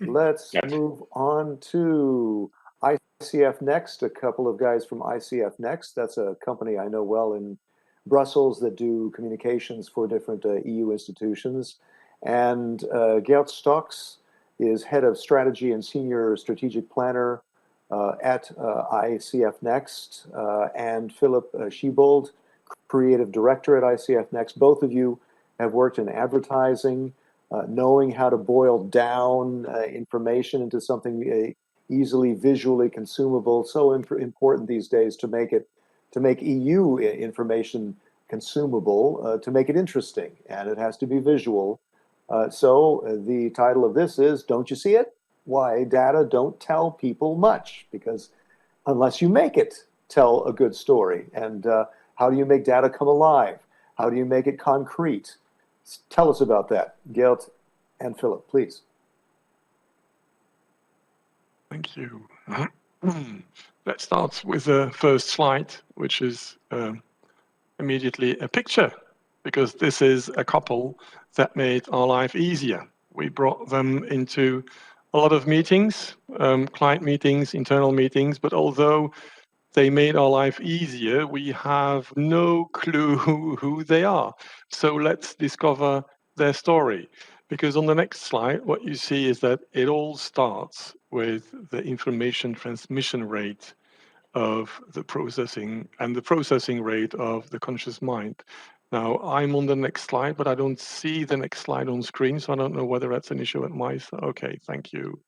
Let's Yes. move on to ICF Next. A couple of guys from ICF Next. That's a company I know well in Brussels that do communications for different EU institutions. And Geert Stox is head of strategy and senior strategic planner at ICF Next, and Philip Schiebold, creative director at ICF Next. Both of you have worked in advertising, knowing how to boil down information into something easily visually consumable. So important these days to make EU information consumable, to make it interesting, and it has to be visual. So the title of this is "Don't You See It? Why Data Don't Tell People Much?" Because unless you make it tell a good story, and how do you make data come alive? How do you make it concrete? Tell us about that, Geert and Philip, please. Thank you. Let's start with the first slide, which is immediately a picture, because this is a couple that made our life easier. We brought them into a lot of meetings, client meetings, internal meetings, but although they made our life easier, we have no clue who they are. So let's discover their story. Because on the next slide, what you see is that it all starts with the information transmission rate of the processing and the processing rate of the conscious mind. Now, I'm on the next slide, but I don't see the next slide on screen, so I don't know whether that's an issue at my side. Okay, thank you.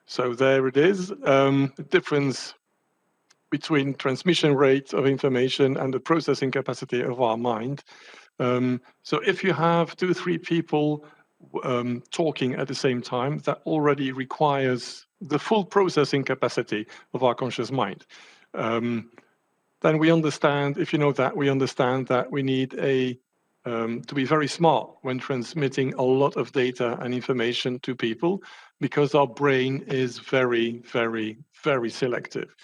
So there it is. The difference between transmission rate of information and the processing capacity of our mind. So if you have 2 or 3 people talking at the same time, that already requires the full processing capacity of our conscious mind. Then we understand, if you know that, we understand that we need to be very smart when transmitting a lot of data and information to people, because our brain is very, very, very selective.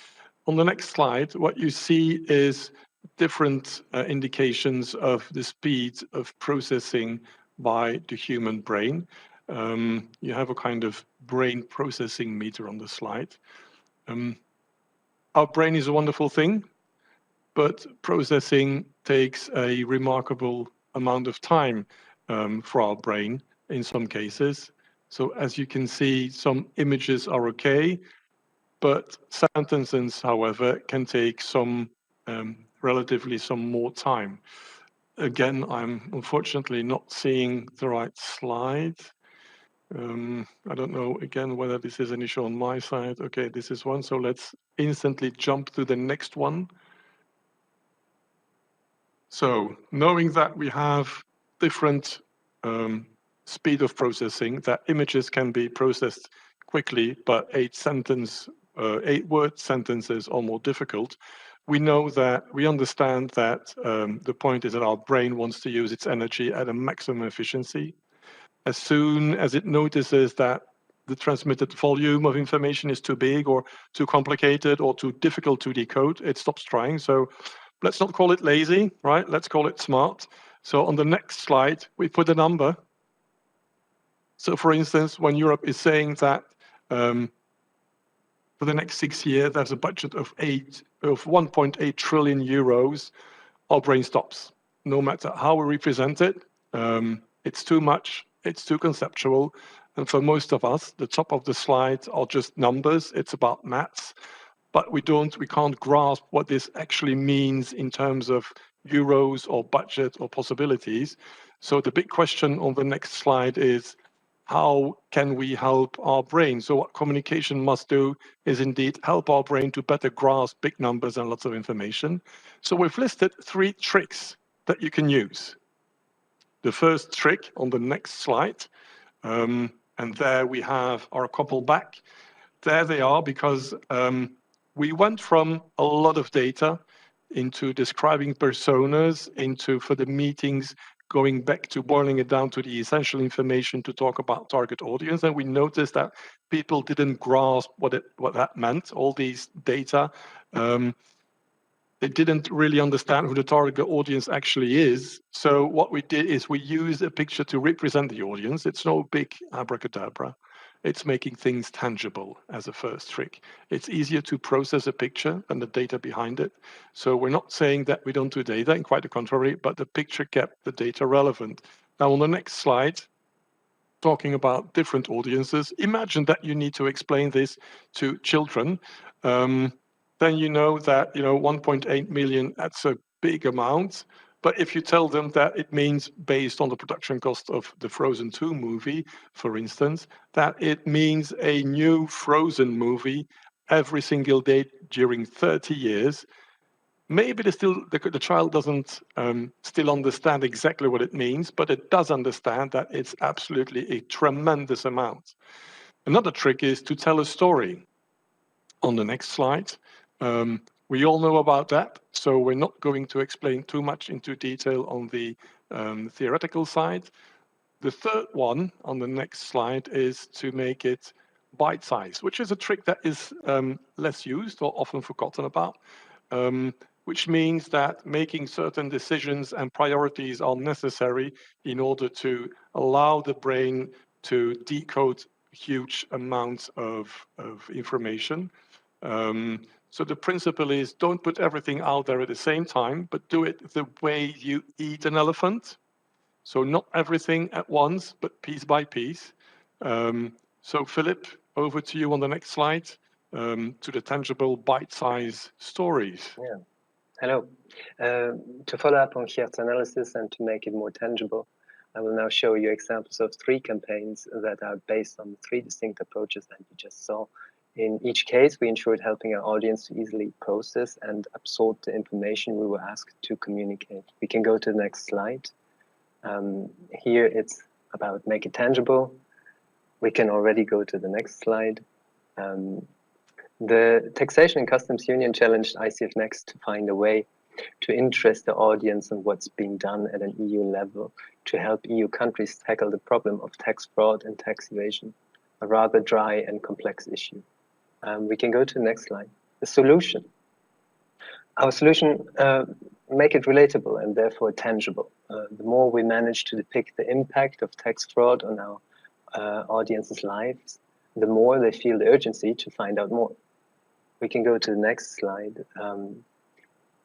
On the next slide, what you see is different indications of the speed of processing by the human brain. You have a kind of brain processing meter on the slide. Our brain is a wonderful thing, but processing takes a remarkable amount of time for our brain in some cases. So as you can see, some images are okay, but sentences, however, can take some relatively some more time. Again, I'm unfortunately not seeing the right slide. I don't know, again, whether this is an issue on my side. Okay, this is one, so let's instantly jump to the next one. So knowing that we have different speed of processing, that images can be processed quickly, but 8-word sentences are more difficult. We know that, we understand that the point is that our brain wants to use its energy at a maximum efficiency. As soon as it notices that the transmitted volume of information is too big or too complicated or too difficult to decode, it stops trying. So let's not call it lazy, right? Let's call it smart. So on the next slide, we put a number. So for instance, when Europe is saying that for the next 6 years, there's a budget of 1.8 trillion euros, our brain stops. No matter how we represent it, it's too much, it's too conceptual. And for most of us, the top of the slide are just numbers. It's about maths. But we can't grasp what this actually means in terms of euros or budget or possibilities. So the big question on the next slide is, how can we help our brain? So what communication must do is indeed help our brain to better grasp big numbers and lots of information. So we've listed 3 tricks that you can use. The first trick on the next slide, and there we have our couple back. There they are, because we went from a lot of data into describing personas, into, for the meetings, going back to boiling it down to the essential information to talk about target audience. And we noticed that people didn't grasp what that meant, all these data. They didn't really understand who the target audience actually is. So what we did is we used a picture to represent the audience. It's no big abracadabra. It's making things tangible as a first trick. It's easier to process a picture than the data behind it. So we're not saying that we don't do data, and quite the contrary, but the picture kept the data relevant. Now, on the next slide, talking about different audiences, imagine that you need to explain this to children. Then you know that 1.8 million, that's a big amount. But if you tell them that it means, based on the production cost of the Frozen 2 movie, for instance, that it means a new Frozen movie every single day during 30 years, maybe the child doesn't still understand exactly what it means, but it does understand that it's absolutely a tremendous amount. Another trick is to tell a story. On the next slide, we all know about that, so we're not going to explain too much into detail on the theoretical side. The third one on the next slide is to make it bite-sized, which is a trick that is less used or often forgotten about, which means that making certain decisions and priorities are necessary in order to allow the brain to decode huge amounts of information. So the principle is, don't put everything out there at the same time, but do it the way you eat an elephant. So not everything at once, but piece by piece. So Philip, over to you on the next slide, to the tangible bite-sized stories. Yeah. Hello. To follow up on Geert's analysis and to make it more tangible, I will now show you examples of 3 campaigns that are based on 3 distinct approaches that you just saw. In each case, we ensured helping our audience to easily process and absorb the information we were asked to communicate. We can go to the next slide. Here it's about make it tangible. We can already go to the next slide. The Taxation and Customs Union challenged ICF Next to find a way to interest the audience in what's being done at an EU level to help EU countries tackle the problem of tax fraud and tax evasion, a rather dry and complex issue. We can go to the next slide. The solution. Our solution, make it relatable and therefore tangible. The more we manage to depict the impact of tax fraud on our audience's lives, the more they feel the urgency to find out more. We can go to the next slide.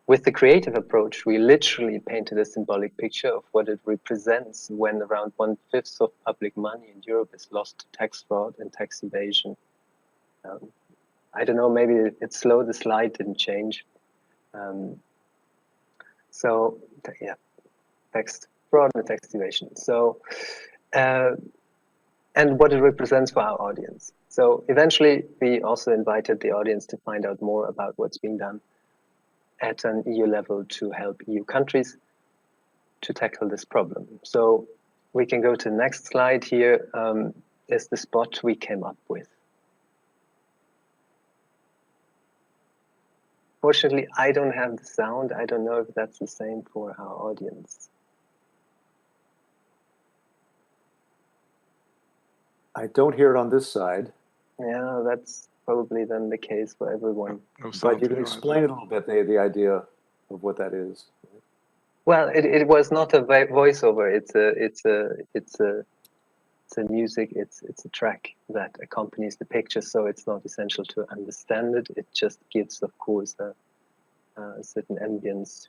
With the creative approach, we literally painted a symbolic picture of what it represents when around 1/5 of public money in Europe is lost to tax fraud and tax evasion. I don't know, maybe it's slow, the slide didn't change. So yeah, tax fraud and tax evasion. So, and what it represents for our audience. So eventually, we also invited the audience to find out more about what's being done at an EU level to help EU countries to tackle this problem. So we can go to the next slide here. Is the spot we came up with. Fortunately, I don't have the sound. I don't know if that's the same for our audience. I don't hear it on this side. Yeah, that's probably then the case for everyone. No But you can explain it a little bit, the idea of what that is. Well, it was not a voiceover. It's a music. It's a track that accompanies the picture. So it's not essential to understand it. It just gives, of course, a certain ambience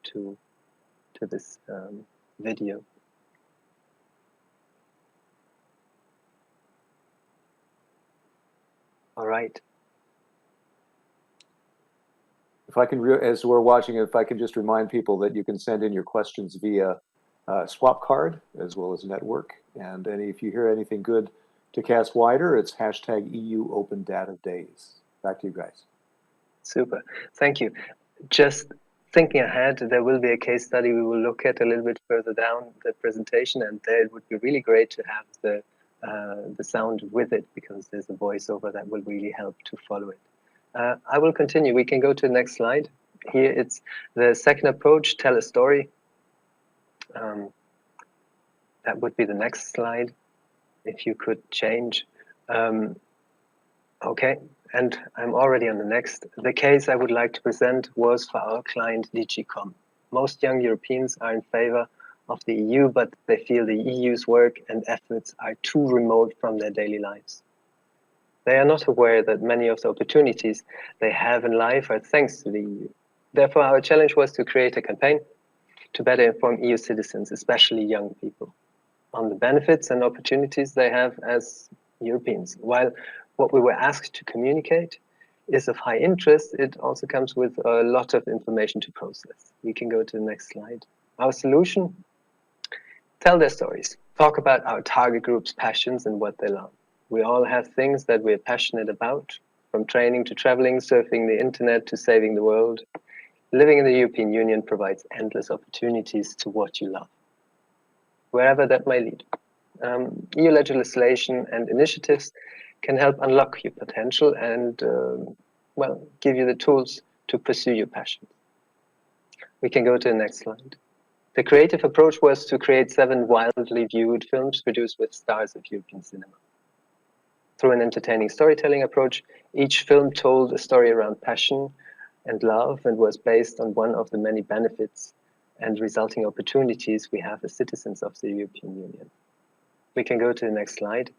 to this video. All right. If I can, as we're watching it, if I can just remind people that you can send in your questions via swap card as well as network. And if you hear anything good to cast wider, it's hashtag EU Open Data Days. Back to you guys. Super. Thank you. Just thinking ahead, there will be a case study we will look at a little bit further down the presentation, and there it would be really great to have the sound with it, because there's a voiceover that will really help to follow it. I will continue. We can go to the next slide. Here it's the second approach, tell a story. That would be the next slide, if you could change. Okay, and I'm already on the next. The case I would like to present was for our client DG.com. Most young Europeans are in favor of the EU, but they feel the EU's work and efforts are too remote from their daily lives. They are not aware that many of the opportunities they have in life are thanks to the EU. Therefore, our challenge was to create a campaign to better inform EU citizens, especially young people, on the benefits and opportunities they have as Europeans. While what we were asked to communicate is of high interest, it also comes with a lot of information to process. We can go to the next slide. Our solution: tell their stories. Talk about our target group's passions and what they love. We all have things that we're passionate about, from training to traveling, surfing the internet to saving the world. Living in the European Union provides endless opportunities to what you love, wherever that may lead. EU legislation and initiatives can help unlock your potential and, well, give you the tools to pursue your passion. We can go to the next slide. The creative approach was to create 7 wildly viewed films produced with stars of European cinema. Through an entertaining storytelling approach, each film told a story around passion and love and was based on one of the many benefits and resulting opportunities we have as citizens of the European Union. We can go to the next slide.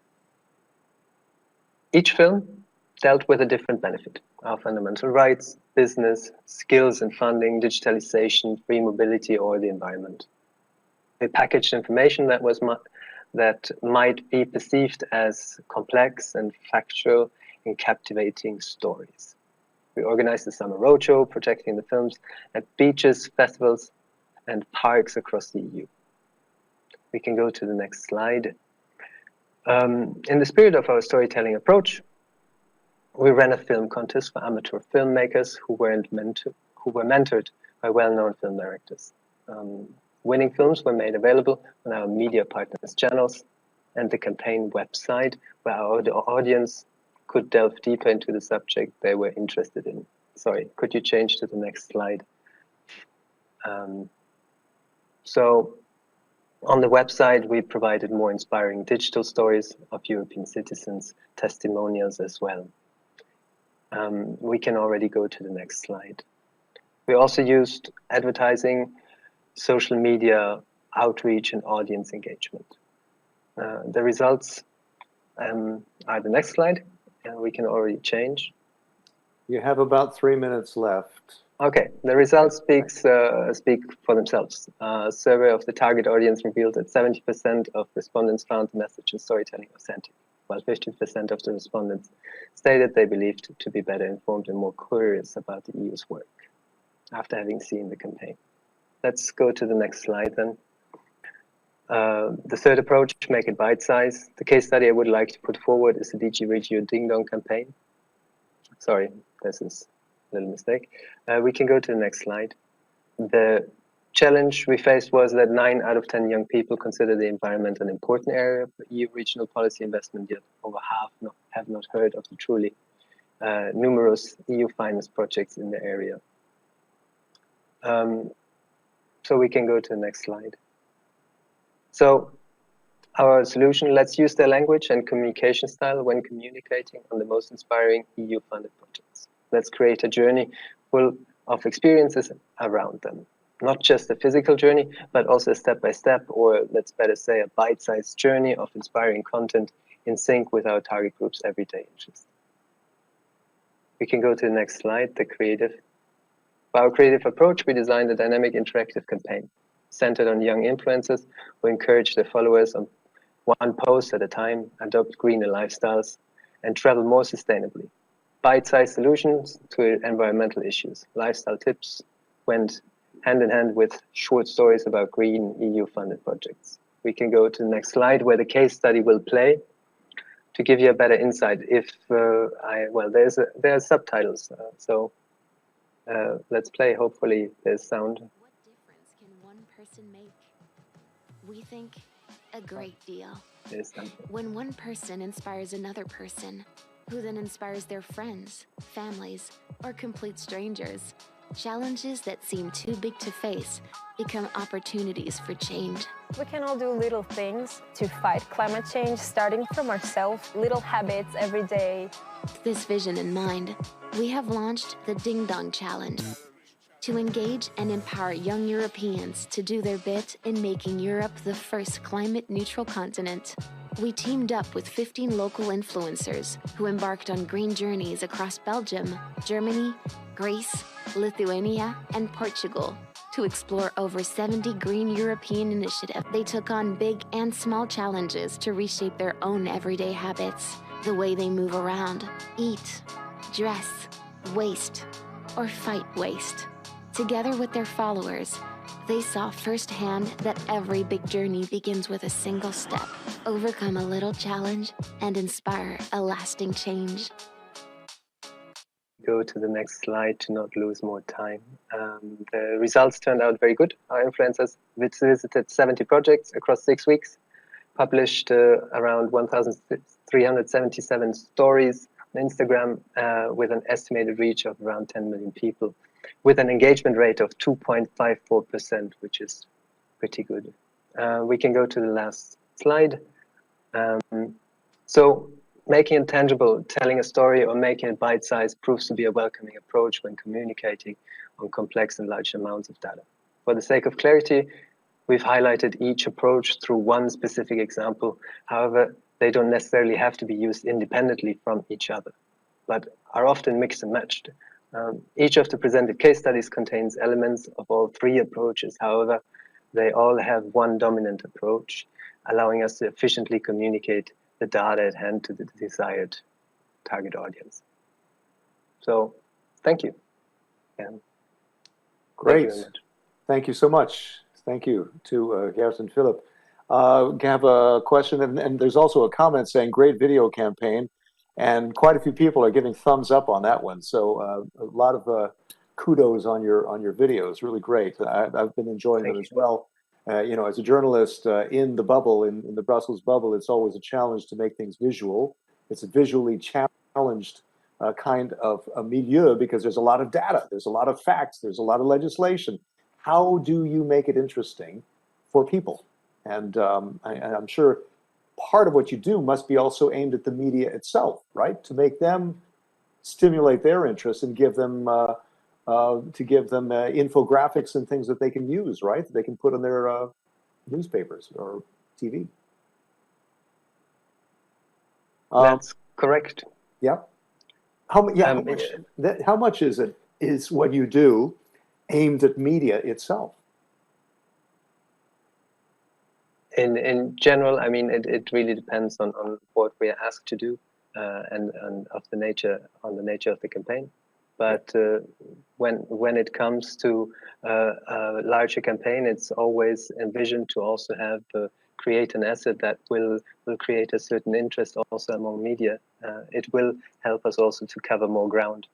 Each film dealt with a different benefit: our fundamental rights, business, skills and funding, digitalization, free mobility, or the environment. We packaged information that might be perceived as complex and factual in captivating stories. We organized the summer roadshow, projecting the films at beaches, festivals, and parks across the EU. We can go to the next slide. In the spirit of our storytelling approach, we ran a film contest for amateur filmmakers who were mentored by well-known film directors. Winning films were made available on our media partners' channels and the campaign website, where our audience could delve deeper into the subject they were interested in. Sorry, could you change to the next slide? So on the website, we provided more inspiring digital stories of European citizens, testimonials as well. We can already go to the next slide. We also used advertising, social media, outreach, and audience engagement. The results are the next slide. We can already change. You have about 3 minutes left. Okay, the results speak for themselves. A survey of the target audience revealed that 70% of respondents found the message and storytelling authentic, while 50% of the respondents stated they believed to be better informed and more curious about the EU's work after having seen the campaign. Let's go to the next slide then. The third approach, make it bite-sized. The case study I would like to put forward is the DG Regio Ding Dong campaign. Sorry, this is a little mistake. We can go to the next slide. The challenge we faced was that 9 out of 10 young people consider the environment an important area for EU regional policy investment, yet over half have not heard of the truly numerous EU finance projects in the area. So we can go to the next slide. So our solution: let's use their language and communication style when communicating on the most inspiring EU-funded projects. Let's create a journey full of experiences around them. Not just a physical journey, but also a step-by-step, or let's better say a bite-sized journey of inspiring content in sync with our target group's everyday interests. We can go to the next slide, the creative. For our creative approach, we designed a dynamic interactive campaign centered on young influencers who encourage their followers on one post at a time, adopt greener lifestyles, and travel more sustainably. Bite-sized solutions to environmental issues. Lifestyle tips went hand in hand with short stories about green EU-funded projects. We can go to the next slide, where the case study will play to give you a better insight. If there are subtitles, so let's play. Hopefully there's sound. What difference can one person make? We think a great deal. When one person inspires another person, who then inspires their friends, families, or complete strangers, challenges that seem too big to face become opportunities for change. We can all do little things to fight climate change, starting from ourselves, little habits every day. With this vision in mind, we have launched the Ding Dong Challenge. to engage and empower young Europeans to do their bit in making Europe the first climate-neutral continent. We teamed up with 15 local influencers who embarked on green journeys across Belgium, Germany, Greece, Lithuania, and Portugal to explore over 70 green European initiatives. They took on big and small challenges to reshape their own everyday habits, the way they move around, eat, dress, waste, or fight waste. Together with their followers, they saw firsthand that every big journey begins with a single step. Overcome a little challenge and inspire a lasting change. Go to the next slide to not lose more time. The results turned out very good. Our influencers visited 70 projects across 6 weeks, published around 1,377 stories on Instagram with an estimated reach of around 10 million people, with an engagement rate of 2.54%, which is pretty good. We can go to the last slide. So making it tangible, telling a story or making it bite-sized proves to be a welcoming approach when communicating on complex and large amounts of data. For the sake of clarity, we've highlighted each approach through one specific example. However, they don't necessarily have to be used independently from each other, but are often mixed and matched. Each of the presented case studies contains elements of all three approaches. However, they all have one dominant approach, allowing us to efficiently communicate the data at hand to the desired target audience. So, thank you. And great. Thank you very much. Thank you so much. Thank you to Geert and Philip. We have a question, and there's also a comment saying, great video campaign. And quite a few people are giving thumbs up on that one. So a lot of kudos on your videos. Really great. I've been enjoying them as well. You know, as a journalist in the bubble, in the Brussels bubble, it's always a challenge to make things visual. It's a visually challenged kind of a milieu because there's a lot of data, there's a lot of facts, there's a lot of legislation. How do you make it interesting for people? And I'm sure part of what you do must be also aimed at the media itself, right? To make them stimulate their interest and give them infographics and things that they can use, right? That they can put on their newspapers or TV. That's correct. Yeah. How much is what you do aimed at media itself? In general, I mean, it really depends on what we are asked to do and on the nature of the campaign. But when it comes to a larger campaign, it's always envisioned to also have create an asset that will create a certain interest also among media. It will help us also to cover more ground,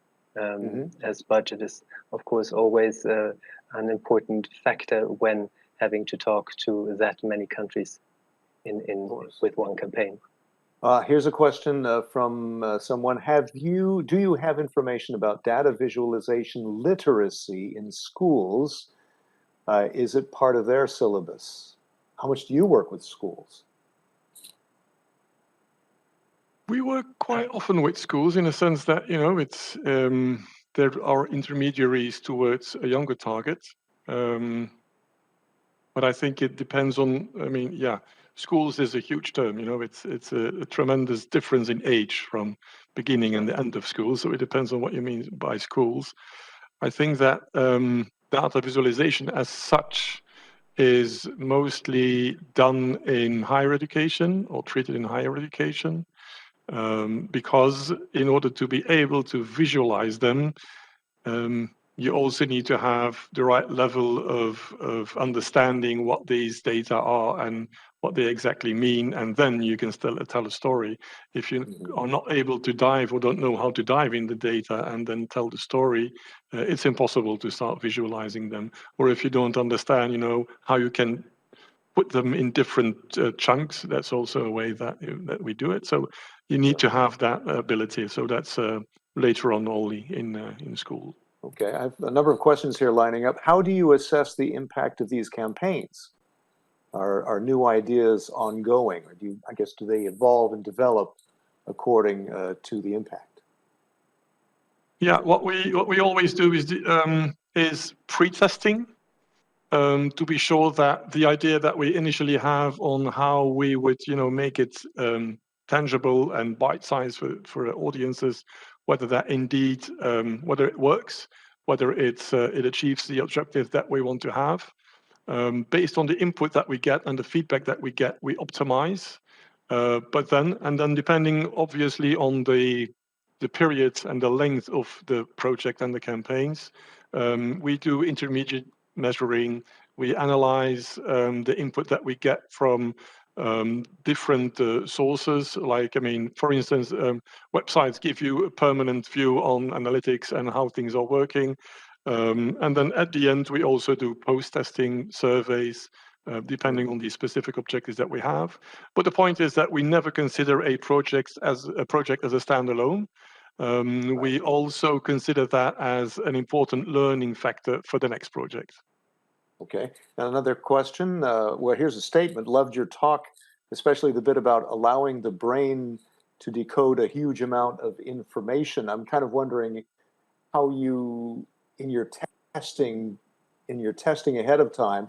as budget is, of course, always an important factor when having to talk to that many countries with one campaign. Here's a question from someone. Do you have information about data visualization literacy in schools? Is it part of their syllabus? How much do you work with schools? We work quite often with schools in a sense that, you know, it's there are intermediaries towards a younger target. But I think it depends on, I mean, yeah, schools is a huge term, you know, it's a tremendous difference in age from beginning and the end of school. So it depends on what you mean by schools. I think that data visualization as such is mostly done in higher education or treated in higher education, because in order to be able to visualize them, you also need to have the right level of understanding what these data are and what they exactly mean, and then you can still tell a story. If you are not able to dive or don't know how to dive in the data and then tell the story, it's impossible to start visualizing them. Or if you don't understand, you know, how you can put them in different chunks, that's also a way that we do it. So you need to have that ability. So that's later on only in school. Okay, I have a number of questions here lining up. How do you assess the impact of these campaigns? Are new ideas ongoing, or do they evolve and develop according to the impact? Yeah, what we always do is is pre-testing, to be sure that the idea that we initially have on how we would, make it tangible and bite-sized for audiences, whether that indeed, whether it works, whether it achieves the objective that we want to have. Based on the input that we get and the feedback that we get, we optimize. But then depending obviously on the period and the length of the project and the campaigns, we do intermediate measuring. We analyze the input that we get from different sources. Like, for instance, websites give you a permanent view on analytics and how things are working. And then at the end, we also do post-testing surveys, depending on the specific objectives that we have. But the point is that we never consider a project as a standalone. We also consider that as an important learning factor for the next project. Okay. And another question. Well, here's a statement. Loved your talk, especially the bit about allowing the brain to decode a huge amount of information. I'm kind of wondering how you, in your testing ahead of time,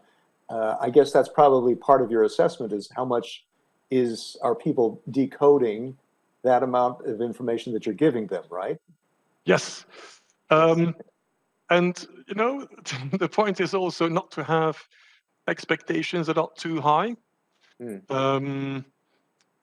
I guess that's probably part of your assessment, is how much are people decoding that amount of information that you're giving them, right? Yes. And, the point is also not to have expectations that are too high,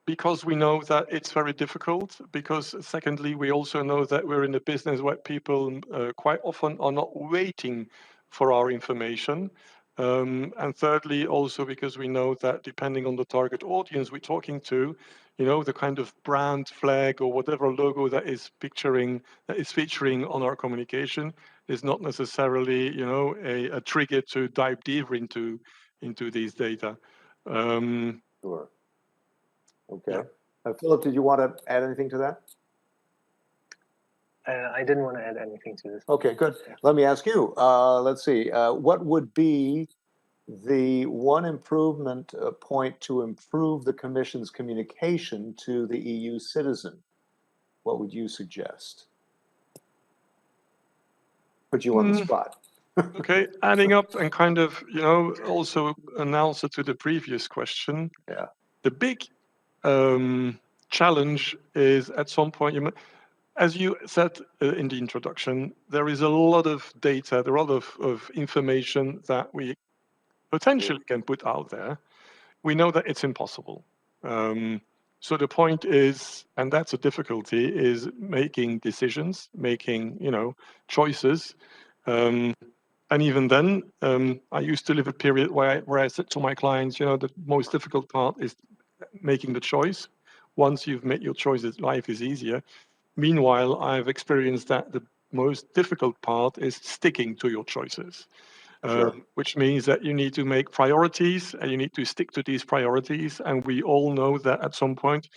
because we know that it's very difficult. Because secondly, we also know that we're in a business where people quite often are not waiting for our information. And thirdly, also because we know that depending on the target audience we're talking to, the kind of brand flag or whatever logo that is featuring on our communication is not necessarily, a trigger to dive deeper into these data. Sure. Okay. Yeah. Philip, did you want to add anything to that? I didn't want to add anything to this. Okay, good. Let me ask you. Let's see. What would be the one improvement point to improve the Commission's communication to the EU citizen? What would you suggest? Put you on the spot. Okay, adding up and kind of, also an answer to the previous question. Yeah. The big challenge is at some point, as you said in the introduction, there is a lot of data, there are a lot of information that we potentially can put out there. We know that it's impossible. So the point is, and that's a difficulty, is making decisions, making, choices. And even then, I used to live a period where I said to my clients, the most difficult part is making the choice. Once you've made your choices, life is easier. Meanwhile, I've experienced that the most difficult part is sticking to your choices, which means that you need to make priorities and you need to stick to these priorities. And we all know that at some point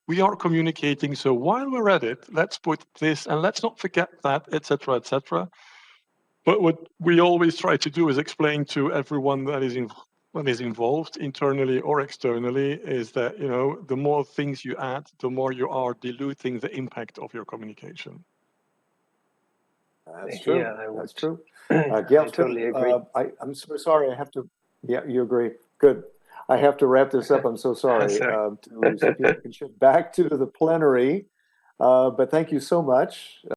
we are communicating. So while we're at it, let's put this and let's not forget that, etc., etc. But what we always try to do is explain to everyone that is involved, internally or externally, is that, the more things you add, the more you are diluting the impact of your communication. That's true. Yeah, That's true. I totally agree. I'm so sorry. I have to. Yeah, you agree. Good. I have to wrap this up. I'm so sorry. So people can shift back to the plenary. But thank you so much.